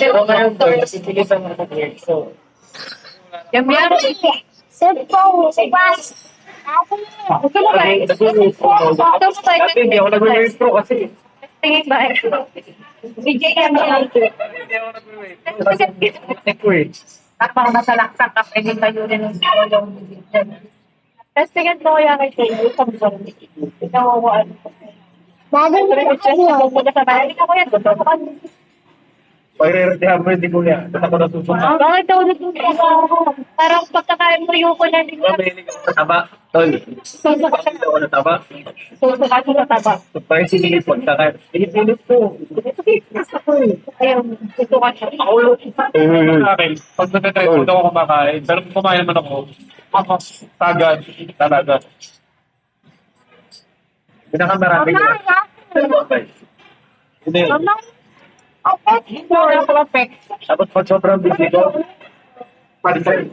Pero ngayon to, kasi tilisan mo ko so. Yum, yum. Dati hindi ako nag-withdraw kasi. Tingin ba? BJ ka ba? Hindi ako nag-withdraw. Tapang masalaksak ka, pwede tayo rin ng Testingan mo kaya kay Taylor, sabi ko, nawawaan ko. Pero yung chest na pupunta sa bahay, hindi ko yan, gusto ko kami. Pag-re-retehan mo, hindi ko yan. Ba't ako nasusunod? Bakit daw nagtutuwa ako? Parang pagkakain mo yung ko na, hindi ko na. Mahilig ako sa taba. Tol, Suso ka mahilig ako sa taba. Suso ka sa taba. Pag sinilipot ka kahit, sinilipot ko. Ayun, suso ka siya. Ako sa akin, pag nagtatry food ako kumakain, pero kung kumain naman ako tagad, talaga. Pinakamarami ko. Hindi. Tapos pag sobrang busy ko, palitan.